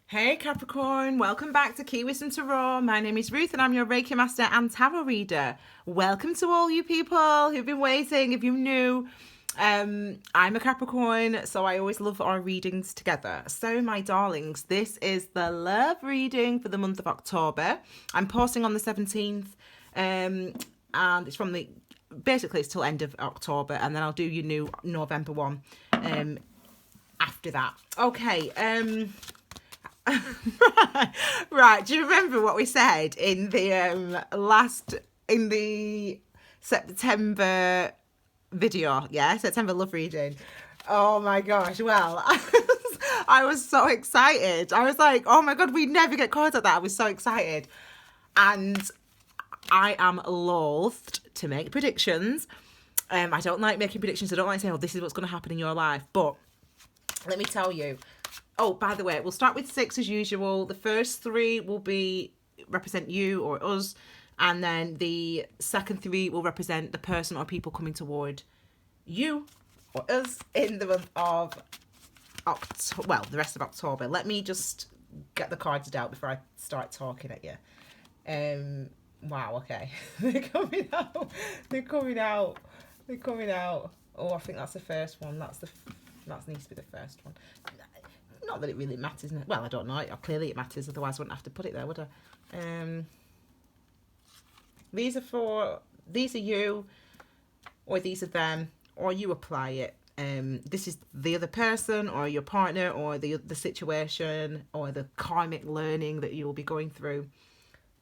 Hey Capricorn, welcome back to Key Wisdom Tarot. My name is Ruth and I'm your Reiki Master and Tarot Reader. Welcome to all you people who've been waiting. If you're new, I'm a Capricorn, so I always love our readings together. So my darlings, this is the love reading for the month of October. I'm posting on the 17th and it's from basically it's till end of October, and then I'll do your new November one after that. Okay, right, do you remember what we said in the in the September video? Yeah, September love reading. Oh my gosh, well, I was so excited. I was like, oh my god, we never get caught at that. I was so excited. And I am loathed to make predictions. I don't like making predictions. I don't like saying, oh, this is what's going to happen in your life. But let me tell you. Oh, by the way, we'll start with 6 as usual. The first 3 will represent you or us, and then the second 3 will represent the person or people coming toward you or us in the month of October. Well, the rest of October. Let me just get the cards out before I start talking at you. Wow. Okay, they're coming out. They're coming out. They're coming out. Oh, I think that's the first one. That needs to be the first one. Not that it really matters. Well, I don't know. Clearly it matters. Otherwise I wouldn't have to put it there, would I? These are you, or these are them, or you apply it. This is the other person, or your partner, or the situation, or the karmic learning that you will be going through,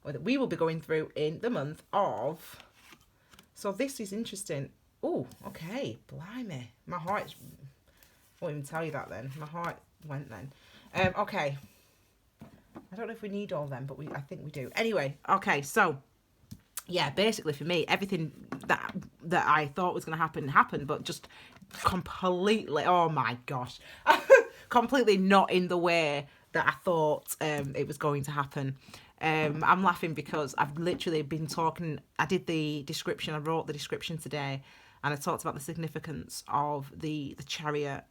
or that we will be going through in the month of. So this is interesting. Oh, okay. Blimey. My heart. I won't even tell you that then. My heart went then. Okay. I don't know if we need all them, but I think we do. Anyway, okay, so yeah, basically for me, everything that I thought was going to happen happened, but just completely, oh my gosh, completely not in the way that I thought it was going to happen. I'm laughing because I've literally been talking. I did the description. I wrote the description today, and I talked about the significance of the Chariot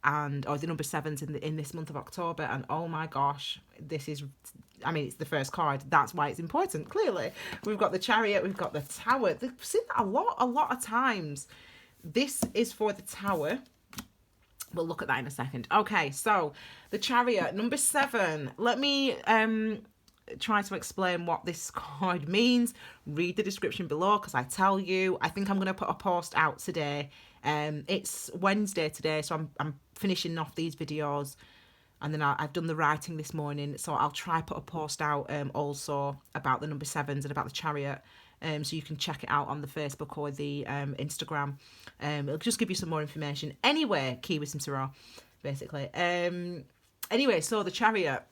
or the number 7s in this month of October, and oh my gosh, this is, I mean, it's the first card. That's why it's important. Clearly, we've got the Chariot, we've got the Tower. They've seen that a lot of times. This is for the Tower. We'll look at that in a second. Okay, so the Chariot, number 7. Let me try to explain what this card means. Read the description below, because I tell you, I think I'm going to put a post out today. It's Wednesday today, so I'm finishing off these videos, and then I've done the writing this morning, so I'll try put a post out also about the number 7s and about the Chariot, so you can check it out on the Facebook or the Instagram. It'll just give you some more information. Anyway, Key Wisdom Tarot, basically. Anyway, so the Chariot.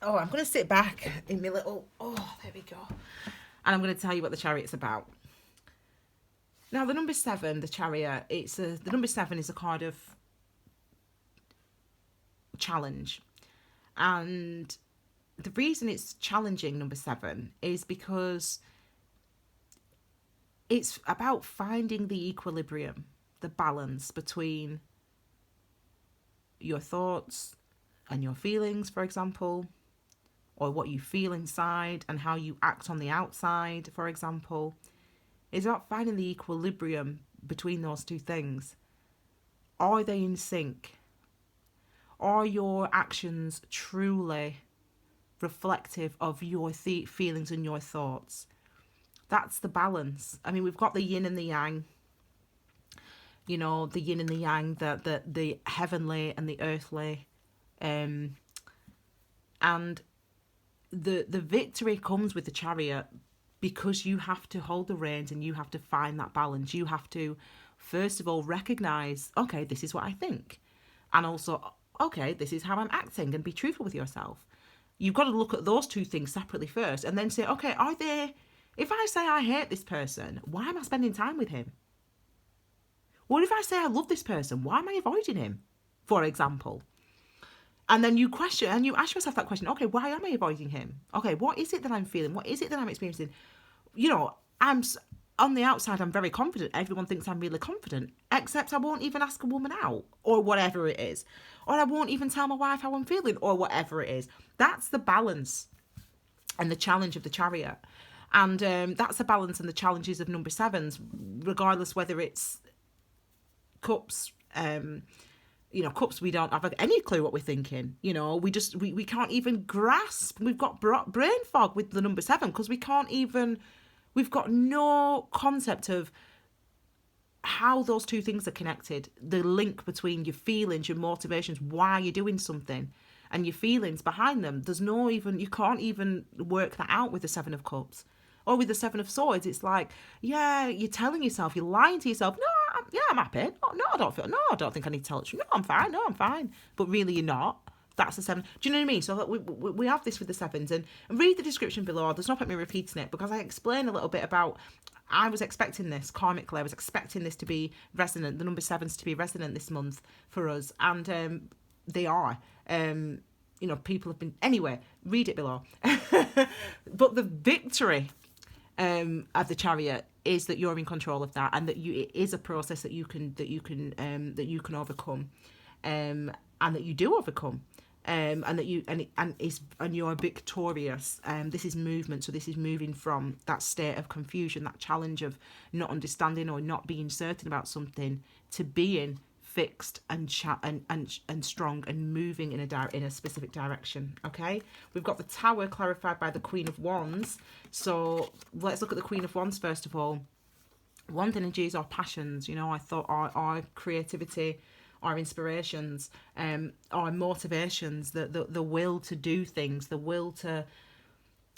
Oh, I'm going to sit back in my little... Oh, there we go. And I'm going to tell you what the Chariot's about. Now, the number 7, the Chariot, the number 7 is a card of challenge. And the reason it's challenging, number 7, is because it's about finding the equilibrium, the balance between your thoughts and your feelings, for example, or what you feel inside and how you act on the outside, for example. It's about finding the equilibrium between those two things. Are they in sync? Are your actions truly reflective of your feelings and your thoughts? That's the balance. I mean, we've got the yin and the yang. You know, the yin and the yang, the heavenly and the earthly. And the victory comes with the Chariot, because you have to hold the reins and you have to find that balance. You have to, first of all, recognise, okay, this is what I think. And also, okay, this is how I'm acting, and be truthful with yourself. You've got to look at those two things separately first, and then say, okay, if I say I hate this person, why am I spending time with him? What if I say I love this person? Why am I avoiding him, for example? And then you question, and you ask yourself that question, okay, why am I avoiding him? Okay, what is it that I'm feeling? What is it that I'm experiencing? You know, on the outside, I'm very confident. Everyone thinks I'm really confident, except I won't even ask a woman out or whatever it is. Or I won't even tell my wife how I'm feeling or whatever it is. That's the balance and the challenge of the Chariot. And that's the balance and the challenges of number sevens, regardless whether it's cups, cups, we don't have any clue what we're thinking. We can't even grasp. We've got brain fog with the number seven because we've got no concept of how those two things are connected. The link between your feelings, your motivations, why you're doing something, and your feelings behind them. You can't even work that out with the Seven of Cups. Or with the Seven of Swords, it's like, yeah, you're telling yourself, you're lying to yourself. No, I'm happy. Oh, no, I don't think I need to tell it. No, I'm fine. No, I'm fine. But really, you're not. That's the seven. Do you know what I mean? So we have this with the sevens, and read the description below. There's no point me repeating it because I explain a little bit about. I was expecting this karmically. I was expecting this to be resonant. The number sevens to be resonant this month for us, and they are. People have been. Anyway, read it below. But the victory of the Chariot is that you're in control of that, and that it is a process that you can overcome, and that you do overcome, and that you're victorious. This is movement, so this is moving from that state of confusion, that challenge of not understanding or not being certain about something, to being fixed and strong and moving in a specific direction. Okay, we've got the Tower clarified by the Queen of Wands. So let's look at the Queen of Wands first of all. Wand energy is our passions. I thought our creativity, our inspirations, our motivations, the will to do things, the will to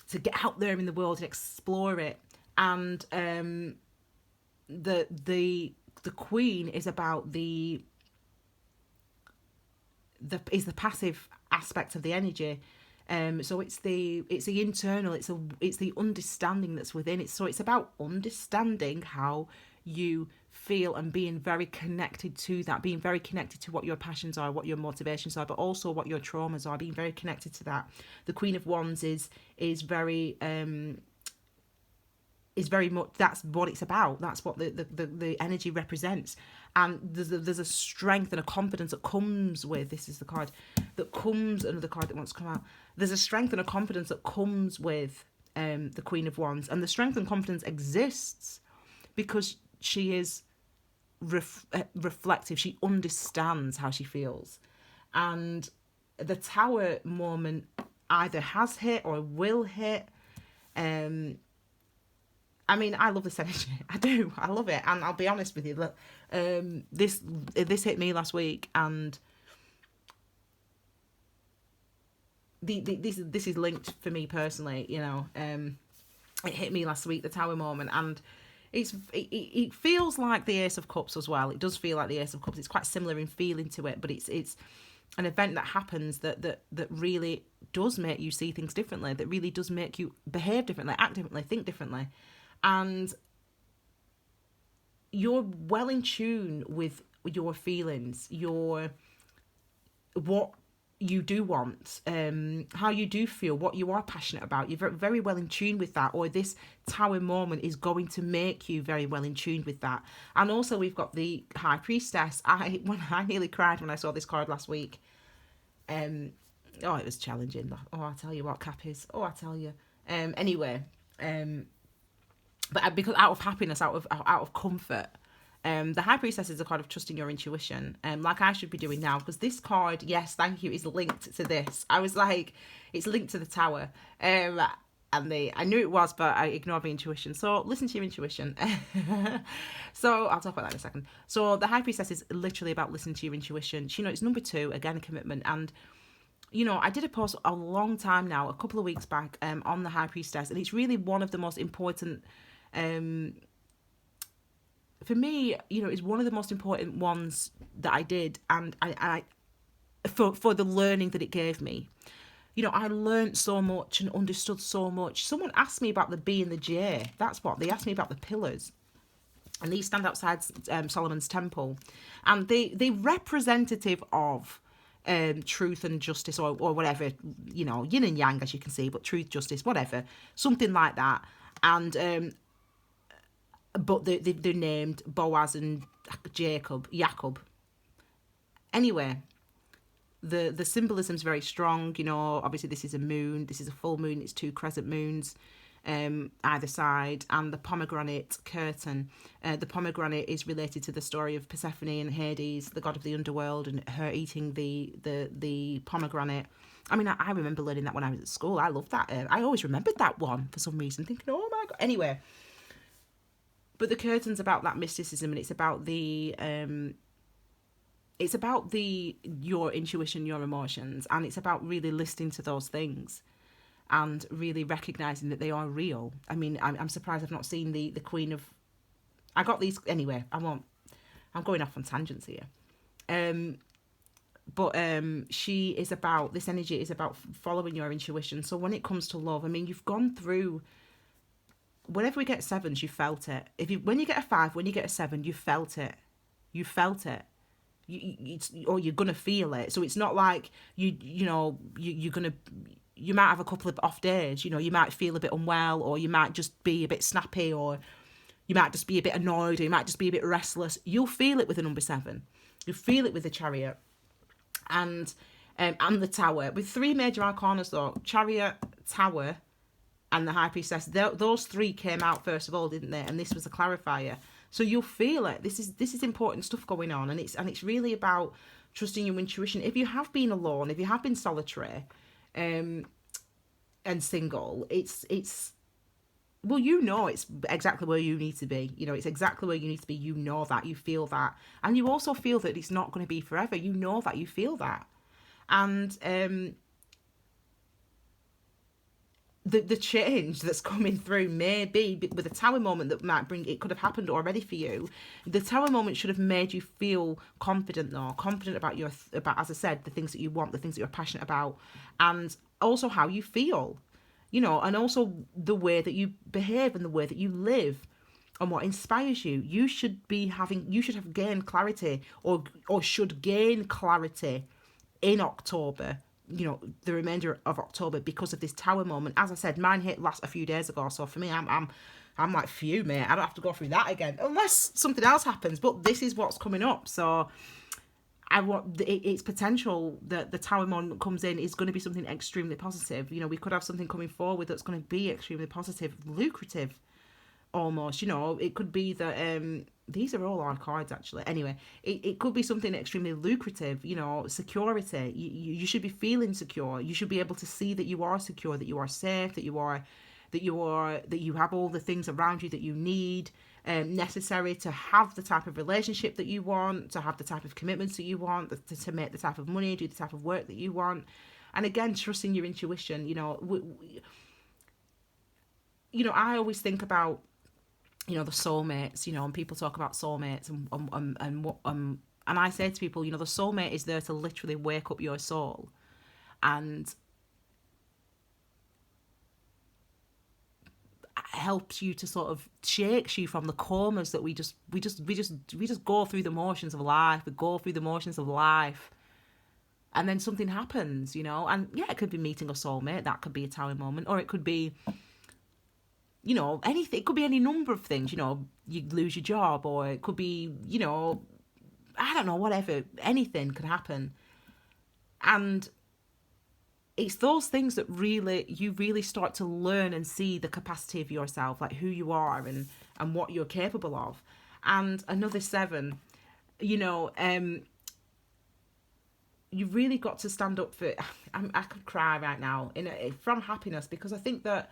get out there in the world and explore it. And the Queen is about the passive aspect of the energy. So it's the internal, it's the understanding that's within it. So it's about understanding how you feel and being very connected to that, being very connected to what your passions are, what your motivations are, but also what your traumas are, being very connected to that. The Queen of Wands is very much, that's what it's about. That's what the energy represents. And there's a strength and a confidence that comes with, this is the card that comes, another card that wants to come out. There's a strength and a confidence that comes with the Queen of Wands. And the strength and confidence exists because she is reflective. She understands how she feels. And the Tower moment either has hit or will hit. I mean, I love this energy. I do. I love it. And I'll be honest with you, look, this hit me last week, and this is linked for me personally. It hit me last week, the Tower moment, and it feels like the Ace of Cups as well. It does feel like the Ace of Cups. It's quite similar in feeling to it, but it's an event that happens that really does make you see things differently. That really does make you behave differently, act differently, think differently. And you're well in tune with your feelings, what you do want, how you do feel, what you are passionate about. You're very well in tune with that, or this Tower moment is going to make you very well in tune with that. And also we've got the High Priestess. I nearly cried when I saw this card last week. It was challenging. Oh, I tell you what, Cappies. Oh, I tell you. Anyway, but because out of happiness, out of comfort, the High Priestess is a card of trusting your intuition, like I should be doing now, because this card, yes, thank you, is linked to this. I was like, it's linked to the Tower, and I knew it was, but I ignored my intuition. So listen to your intuition. So I'll talk about that in a second. So the High Priestess is literally about listening to your intuition. It's number 2, again, commitment. And I did a post a long time now, a couple of weeks back, on the High Priestess, and it's really one of the most important. For me, it's one of the most important ones that I did, and I for the learning that it gave me. I learned so much and understood so much. Someone asked me about the B and the J. That's what they asked me about, the pillars, and these stand outside Solomon's temple, and they representative of truth and justice, or whatever, yin and yang, as you can see, but truth, justice, whatever, something like that. And but they're named Boaz and Jacob. Anyway, the symbolism is very strong. You know, obviously this is a moon, this is a full moon, it's 2 crescent moons either side, and the pomegranate curtain. The pomegranate is related to the story of Persephone and Hades, the god of the underworld, and her eating the pomegranate. I mean, I remember learning that when I was at school. I loved that. I always remembered that one for some reason, thinking, oh my god. Anyway, but the curtain's about that mysticism, and it's about your intuition, your emotions, and it's about really listening to those things and really recognizing that they are real. I mean, I'm surprised I've not seen the Queen of... I got these... Anyway, I'm going off on tangents here. But she is about... This energy is about following your intuition. So when it comes to love, I mean, you've gone through... Whenever we get 7s, you felt it. When you get a 5, when you get a 7, you felt it. You felt it. Or you're gonna feel it. So it's not like you're gonna... You might have a couple of off days, you know, you might feel a bit unwell, or you might just be a bit snappy, or you might just be a bit annoyed, or you might just be a bit restless. You'll feel it with the number 7. You feel it with the Chariot and the Tower. With 3 major arcanas though, Chariot, Tower and the High Priestess, those 3 came out first of all, didn't they? And this was a clarifier. So you'll feel it. This is important stuff going on, and it's really about trusting your intuition. If you have been alone, if you have been solitary, and single, it's well, you know, it's exactly where you need to be. You know, it's exactly where you need to be. You know that, you feel that, and you also feel that it's not going to be forever. You know that, you feel that, and the change that's coming through may be with a Tower moment that might bring... It could have happened already for you. The Tower moment should have made you feel confident though, confident about as I said, the things that you want, the things that you're passionate about, and also how you feel, you know, and also the way that you behave and the way that you live and what inspires you. You should have gained clarity, or should gain clarity in October, you know, the remainder of October, because of this Tower moment. As I said, mine hit a few days ago, so for me, I'm like, phew, mate, I don't have to go through that again unless something else happens. But this is what's coming up, so it's potential that the Tower moment comes in is going to be something extremely positive. You know, we could have something coming forward that's going to be extremely positive, lucrative, almost. You know, it could be that these are all our cards actually. Anyway, it could be something extremely lucrative, you know, security. You should be feeling secure. You should be able to see that you are secure, that you are safe, that you have all the things around you that you need, necessary to have the type of relationship that you want, to have the type of commitments that you want, to make the type of money, do the type of work that you want. And again, trusting your intuition. You know, I always think about, you know, the soulmates, you know, and people talk about soulmates, and I say to people, you know, the soulmate is there to literally wake up your soul and helps you to sort of shakes you from the comas that we just go through the motions of life. We go through the motions of life, and then something happens, you know. And yeah, it could be meeting a soulmate. That could be a Tower moment, or it could be, you know, anything. It could be any number of things. You know, you lose your job, or it could be, you know, I don't know, whatever. Anything could happen, and it's those things that you really start to learn and see the capacity of yourself, like who you are and what you're capable of. And another 7, you know, you really got to stand up for... I could cry right now from happiness, because I think that...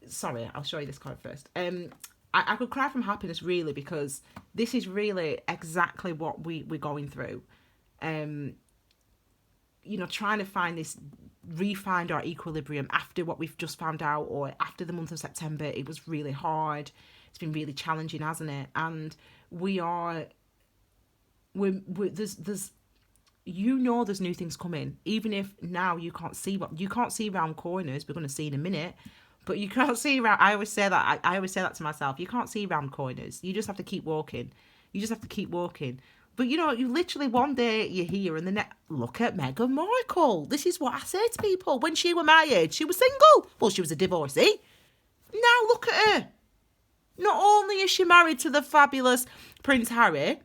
Sorry, I'll show you this card first. I could cry from happiness, really, because this is really exactly what we're going through. You know, trying to refine our equilibrium after what we've just found out, or after the month of September. It was really hard. It's been really challenging, hasn't it? And there's new things coming, even if now you can't see round corners. We're going to see in a minute, but you can't see around. I always say that to myself. You can't see round corners. You just have to keep walking. But, you know, you literally one day you're here and the next... Look at Meghan Markle. This is what I say to people. When she was my age, she was single. Well, she was a divorcee. Now look at her. Not only is she married to the fabulous Prince Harry,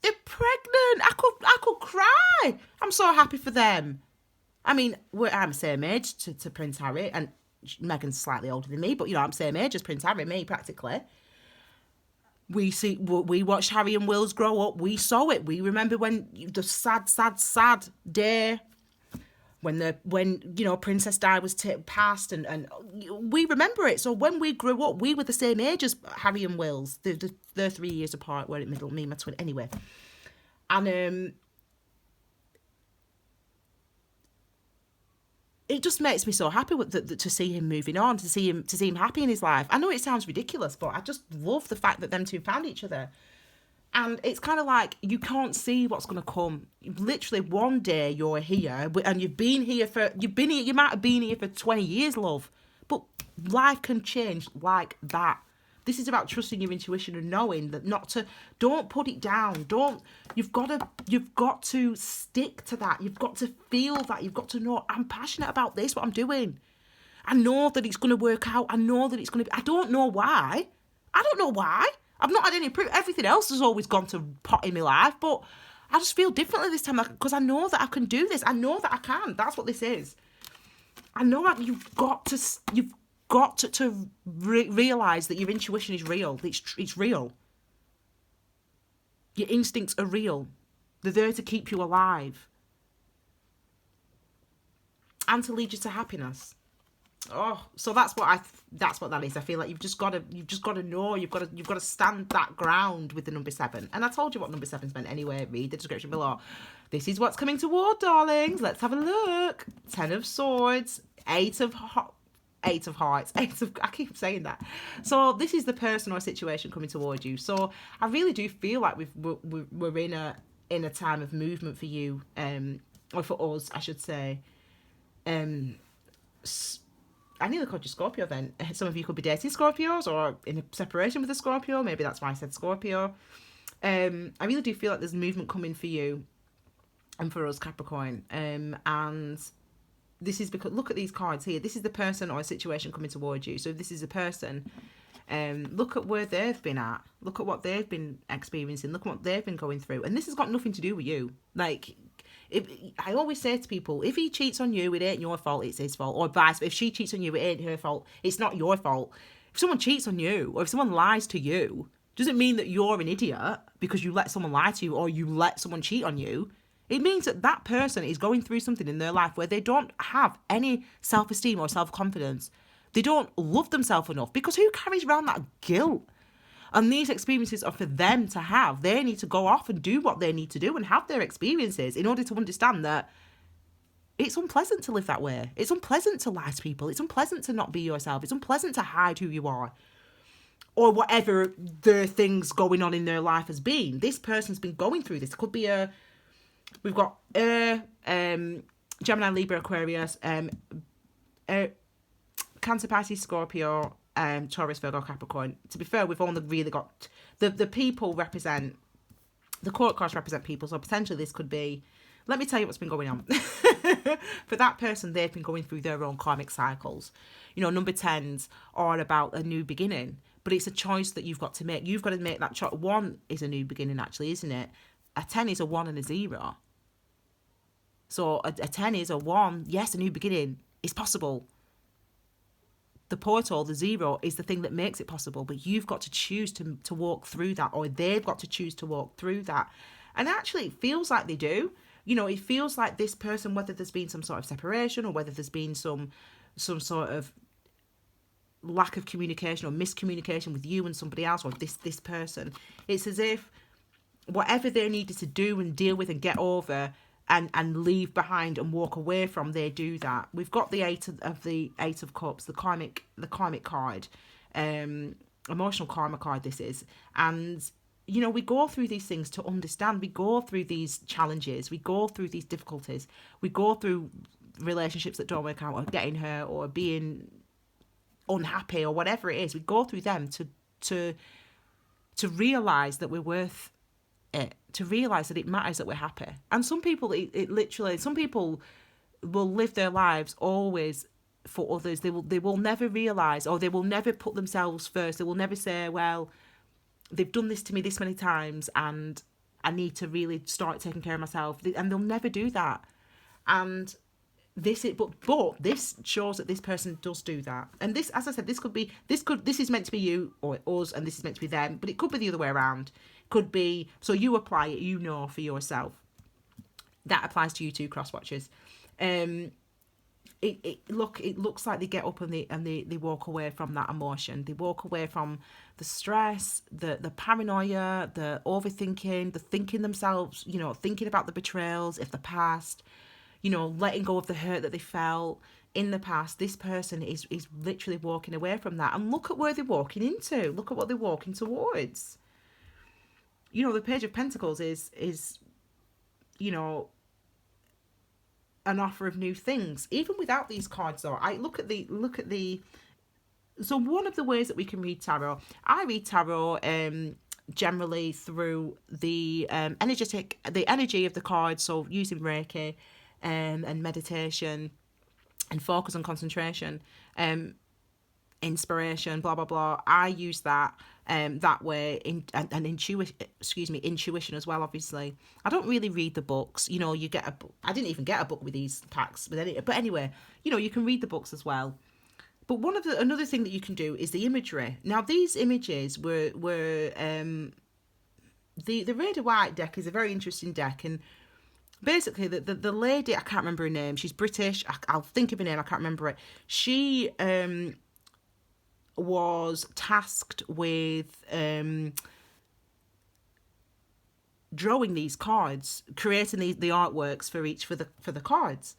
they're pregnant. I could cry. I'm so happy for them. I mean, I'm same age to Prince Harry, and Meghan's slightly older than me, but, I'm same age as Prince Harry, me, practically. We watched Harry and Wills grow up. We saw it. We remember when the sad day when Princess Di was passed, and we remember it. So when we grew up, we were the same age as Harry and Wills. They're 3 years apart. We're in the middle. Me and my twin. Anyway, and it just makes me so happy to see him moving on, to see him happy in his life. I know it sounds ridiculous, but I just love the fact that them two found each other. And it's kind of like, you can't see what's going to come. Literally, one day you're here, and you might have been here for 20 years, love. But life can change like that. This is about trusting your intuition and knowing that don't put it down. You've got to stick to that. You've got to feel that. You've got to know, I'm passionate about this, what I'm doing. I know that it's going to work out. I know that it's going to I don't know why. I've not had any proof. Everything else has always gone to pot in my life, but I just feel differently this time because I know that I can do this. I know that I can. That's what this is. I know that you've got to realise that your intuition is real. It's real. Your instincts are real. They're there to keep you alive and to lead you to happiness. Oh, so that's what that is. I feel like you've just got to know. You've got to stand that ground with the number 7. And I told you what number 7's meant anyway. Read the description below. This is what's coming toward, darlings. Let's have a look. 10 of Swords, 8 of Hearts. I keep saying that. So this is the person or situation coming towards you. So I really do feel like we're in a time of movement for you, or for us, I should say. I nearly called you Scorpio then. Some of you could be dating Scorpios or in a separation with a Scorpio. Maybe that's why I said Scorpio. I really do feel like there's movement coming for you and for us, Capricorn. And this is because, look at these cards here. This is the person or a situation coming towards you. So if this is a person, look at where they've been at. Look at what they've been experiencing. Look at what they've been going through. And this has got nothing to do with you. Like, I always say to people, if he cheats on you, it ain't your fault, it's his fault. Or vice versa. If she cheats on you, it ain't her fault, it's not your fault. If someone cheats on you, or if someone lies to you, doesn't mean that you're an idiot because you let someone lie to you or you let someone cheat on you. It means that that person is going through something in their life where they don't have any self-esteem or self-confidence. They don't love themselves enough, because who carries around that guilt? And these experiences are for them to have. They need to go off and do what they need to do and have their experiences in order to understand that it's unpleasant to live that way. It's unpleasant to lie to people. It's unpleasant to not be yourself. It's unpleasant to hide who you are. Or whatever the things going on in their life has been. This person's been going through this. It could be we've got Gemini, Libra, Aquarius, Cancer, Pisces, Scorpio, Taurus, Virgo, Capricorn. To be fair, we've only really got the people represent, the court cards represent people, so potentially this could be, let me tell you what's been going on. For that person, they've been going through their own karmic cycles. Number 10s are about a new beginning, but it's a choice that you've got to make. You've got to make that choice. 1 is a new beginning, actually, isn't it? A 10 is a 1 and a 0. So a 10 is a 1. Yes, a new beginning is possible. The portal, the 0, is the thing that makes it possible, but you've got to choose to walk through that, or they've got to choose to walk through that. And actually, it feels like they do. It feels like this person, whether there's been some sort of separation or whether there's been some sort of lack of communication or miscommunication with you and somebody else, or this person, it's as if whatever they needed to do and deal with and get over and leave behind and walk away from, they do that. We've got the Eight of Cups, the karmic card, emotional karma card this is. And, we go through these things to understand. We go through these challenges. We go through these difficulties. We go through relationships that don't work out, or getting hurt, or being unhappy, or whatever it is. We go through them to realise that we're worth it, to realise that it matters that we're happy. And some people, some people will live their lives always for others. They will never realize, or they will never put themselves first. They will never say, well, they've done this to me this many times and I need to really start taking care of myself. And they'll never do that. And this shows that this person does do that. And this, as I said, this is meant to be you or us, and this is meant to be them, but it could be the other way around. It could be, so you apply it, you know, for yourself. That applies to you too, cross watchers. It looks like they get up and they walk away from that emotion. They walk away from the stress, the paranoia, the overthinking, the thinking themselves, you know, thinking about the betrayals of the past, you know, letting go of the hurt that they felt in the past. This person is literally walking away from that. And look at where they're walking into. Look at what they're walking towards. You know, the Page of Pentacles is you know, an offer of new things. Even without these cards though, I look at the so one of the ways that we can read tarot, I read tarot generally through the energy of the cards, so using Reiki and meditation and focus on concentration, inspiration, blah blah blah. I use that that way, and intuition as well. Obviously, I don't really read the books. You know, you get a book. I didn't even get a book with these packs, but anyway, you know, you can read the books as well. But another thing that you can do is the imagery. Now, these images were the Rider White deck is a very interesting deck, and basically the lady, I can't remember her name. She's British. I'll think of her name. I can't remember it. She was tasked with drawing these cards, creating the artworks for the cards,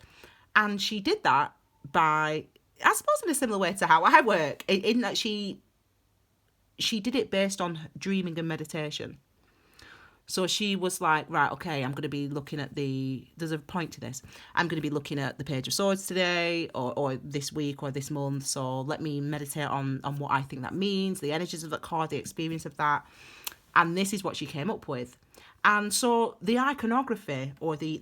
and she did that by, I suppose, in a similar way to how I work, in that she did it based on dreaming and meditation. So she was like, right, okay, I'm going to be looking at there's a point to this. I'm going to be looking at the Page of Swords today, or this week, or this month. So let me meditate on what I think that means, the energies of that card, the experience of that. And this is what she came up with. And so the iconography, or the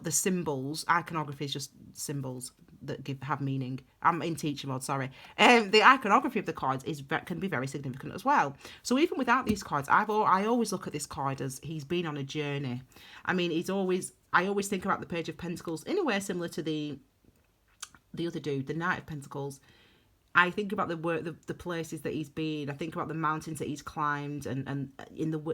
symbols, iconography is just symbols that have meaning. I'm in teacher mode, sorry. The iconography of the cards can be very significant as well. So even without these cards, I always look at this card as he's been on a journey. I mean, I always think about the Page of Pentacles in a way similar to the other dude, the Knight of Pentacles. I think about the places that he's been. I think about the mountains that he's climbed, and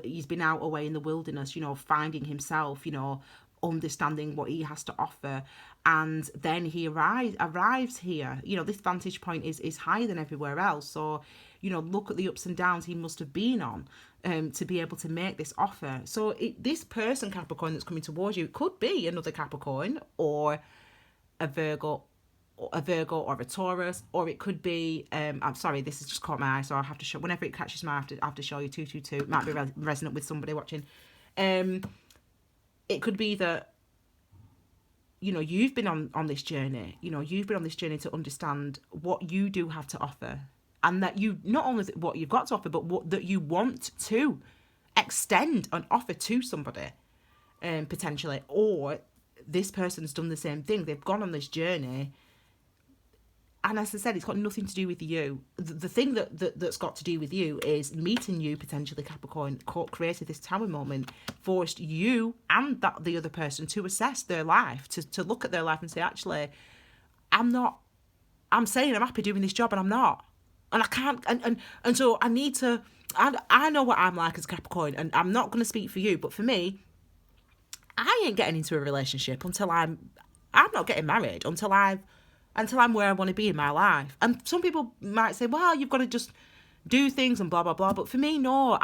he's been out away in the wilderness, you know, finding himself, you know, understanding what he has to offer. And then he arrives here. You know, this vantage point is higher than everywhere else. So, you know, look at the ups and downs he must have been on to be able to make this offer. So this person, Capricorn, that's coming towards you, it could be another Capricorn, or a Virgo, or a Taurus, or it could be, I'm sorry, this has just caught my eye, so I'll have to show, whenever it catches my eye, I have to show you 222. It might be resonant with somebody watching. It could be that, you know, you've been on this journey. You know, you've been on this journey to understand what you do have to offer, and that you, not only what you've got to offer, but what that you want to extend and offer to somebody, potentially. Or this person's done the same thing. They've gone on this journey, and as I said, it's got nothing to do with you. The thing that's got to do with you is meeting you, potentially, Capricorn, created this tower moment, forced you and the other person to assess their life, to look at their life and say, actually, I'm saying I'm happy doing this job, and I'm not. And I can't, and so I need to, I know what I'm like as Capricorn, and I'm not going to speak for you, but for me, I ain't getting into a relationship until I'm not getting married until I'm where I want to be in my life. And some people might say, well, you've got to just do things and blah, blah, blah. But for me, no,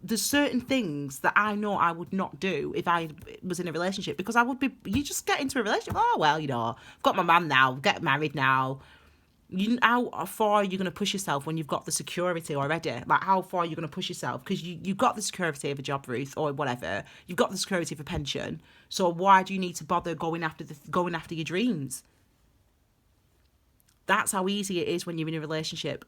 there's certain things that I know I would not do if I was in a relationship, because you just get into a relationship. Oh, well, you know, I've got my man now, get married now. How far are you going to push yourself when you've got the security already? Like, how far are you going to push yourself? Because you've got the security of a job, Ruth, or whatever. You've got the security of a pension. So why do you need to bother going after your dreams? That's how easy it is when you're in a relationship.